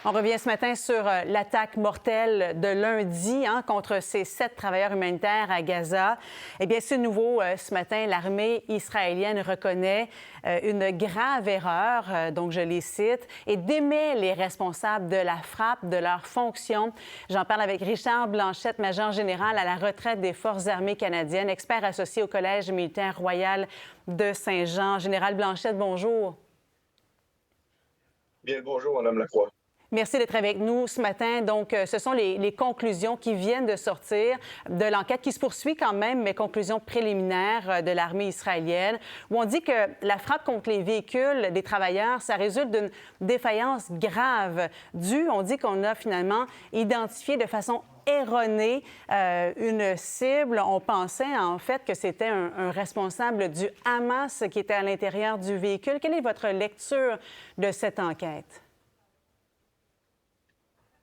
On revient ce matin sur l'attaque mortelle de lundi contre ces 7 travailleurs humanitaires à Gaza. Eh bien, c'est nouveau. Ce matin, l'armée israélienne reconnaît une grave erreur, donc je les cite, et démet les responsables de la frappe de leurs fonctions. J'en parle avec Richard Blanchette, major général à la retraite des Forces armées canadiennes, expert associé au Collège militaire royal de Saint-Jean. Général Blanchette, bonjour. Bien le bonjour, Mme Lacroix. Merci d'être avec nous ce matin. Donc, ce sont les conclusions qui viennent de sortir de l'enquête qui se poursuit quand même, mais conclusions préliminaires de l'armée israélienne, où on dit que la frappe contre les véhicules des travailleurs, ça résulte d'une défaillance grave due, on dit qu'on a finalement identifié de façon erronée une cible. On pensait en fait que c'était un responsable du Hamas qui était à l'intérieur du véhicule. Quelle est votre lecture de cette enquête?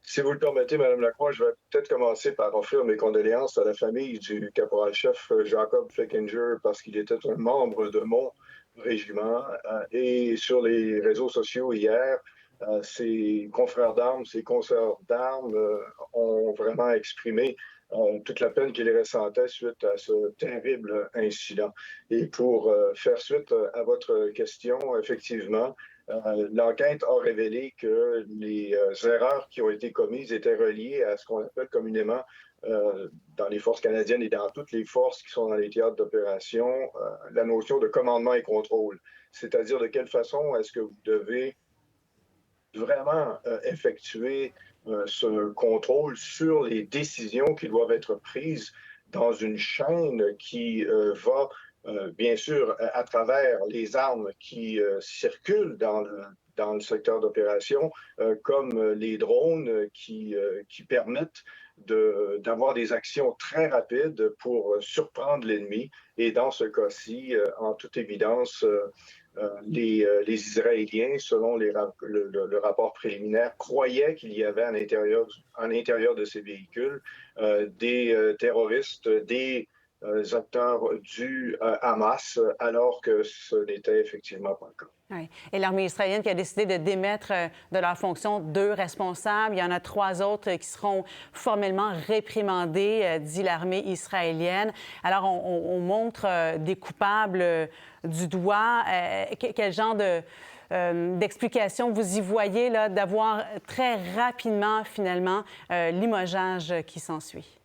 Si vous le permettez, Mme Lacroix, je vais peut-être commencer par offrir mes condoléances à la famille du caporal-chef Jacob Flickinger parce qu'il était un membre de mon régiment. Et sur les réseaux sociaux hier, ses confrères d'armes, ses consoeurs d'armes ont vraiment exprimé toute la peine qu'ils ressentaient suite à ce terrible incident. Et pour faire suite à votre question, effectivement, l'enquête a révélé que les erreurs qui ont été commises étaient reliées à ce qu'on appelle communément dans les forces canadiennes et dans toutes les forces qui sont dans les théâtres d'opération, la notion de commandement et contrôle. C'est-à-dire de quelle façon est-ce que vous devez vraiment effectuer ce contrôle sur les décisions qui doivent être prises dans une chaîne qui va bien sûr, à travers les armes qui circulent dans le secteur d'opération, comme les drones qui permettent d'avoir des actions très rapides pour surprendre l'ennemi. Et dans ce cas-ci, en toute évidence, les Israéliens, selon le rapport préliminaire, croyaient qu'il y avait à l'intérieur de ces véhicules des terroristes, des acteurs du Hamas, alors que ce n'était effectivement pas le cas. Oui. Et l'armée israélienne qui a décidé de démettre de leur fonction 2 responsables. Il y en a 3 autres qui seront formellement réprimandés, dit l'armée israélienne. Alors, on montre des coupables du doigt. Quel genre d'explication vous y voyez là, d'avoir très rapidement, finalement, limogeage qui s'ensuit?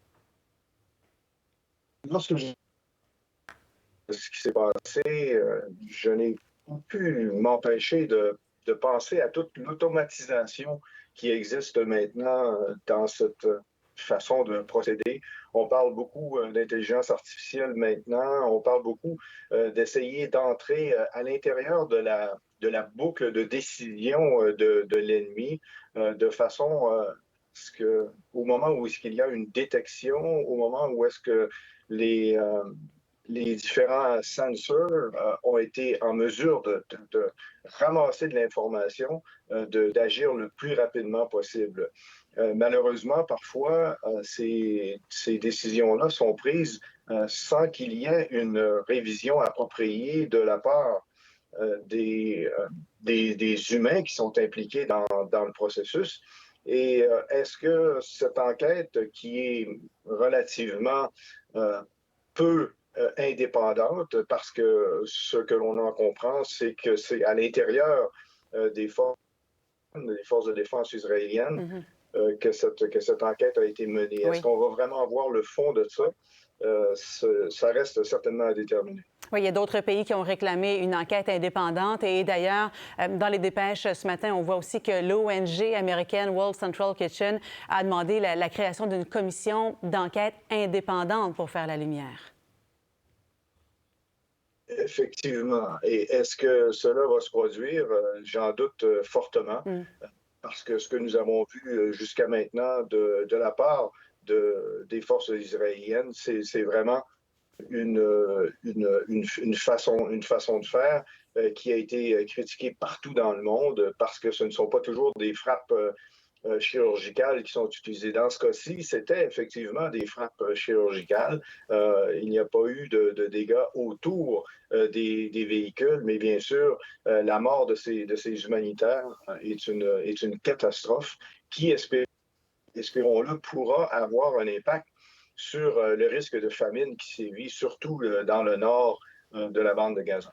Lorsque ce qui s'est passé, je n'ai pas pu m'empêcher de penser à toute l'automatisation qui existe maintenant dans cette façon de procéder. On parle beaucoup d'intelligence artificielle maintenant, on parle beaucoup d'essayer d'entrer à l'intérieur de la boucle de décision de l'ennemi de façon à ce que, au moment où est-ce qu'il y a une détection, au moment où est-ce que les différents sensors ont été en mesure de ramasser de l'information, d'agir le plus rapidement possible. Malheureusement, parfois, ces décisions-là sont prises sans qu'il y ait une révision appropriée de la part des humains qui sont impliqués dans le processus. Et est-ce que cette enquête, qui est relativement peu indépendante, parce que ce que l'on en comprend, c'est que c'est à l'intérieur des forces de défense israéliennes que cette enquête a été menée. Oui. Est-ce qu'on va vraiment voir le fond de ça? Ça reste certainement à déterminer. Oui, il y a d'autres pays qui ont réclamé une enquête indépendante. Et d'ailleurs, dans les dépêches ce matin, on voit aussi que l'ONG américaine World Central Kitchen a demandé la création d'une commission d'enquête indépendante pour faire la lumière. Effectivement. Et est-ce que cela va se produire? J'en doute fortement, parce que ce que nous avons vu jusqu'à maintenant de la part des forces israéliennes, c'est vraiment une façon de faire qui a été critiquée partout dans le monde, parce que ce ne sont pas toujours des frappes chirurgicales qui sont utilisées. Dans ce cas-ci, c'était effectivement des frappes chirurgicales. Il n'y a pas eu de dégâts autour des véhicules, mais bien sûr, la mort de ces humanitaires est une catastrophe qui, espérons-le, pourra avoir un impact sur le risque de famine qui sévit, surtout dans le nord de la bande de Gaza.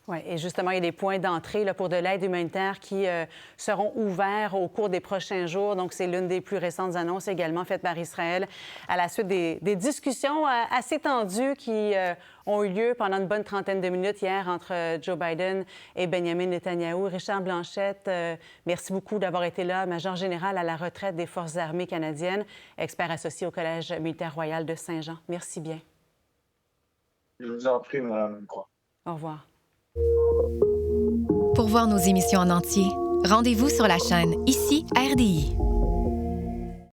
Oui, et justement, il y a des points d'entrée là, pour de l'aide humanitaire qui seront ouverts au cours des prochains jours. Donc, c'est l'une des plus récentes annonces également faites par Israël à la suite des discussions assez tendues qui ont eu lieu pendant une bonne trentaine de minutes hier entre Joe Biden et Benjamin Netanyahou. Richard Blanchette, merci beaucoup d'avoir été là, major général à la retraite des Forces armées canadiennes, expert associé au Collège militaire royal de Saint-Jean. Merci bien. Je vous en prie, Mme Lacroix. Au revoir. Pour voir nos émissions en entier, rendez-vous sur la chaîne Ici RDI.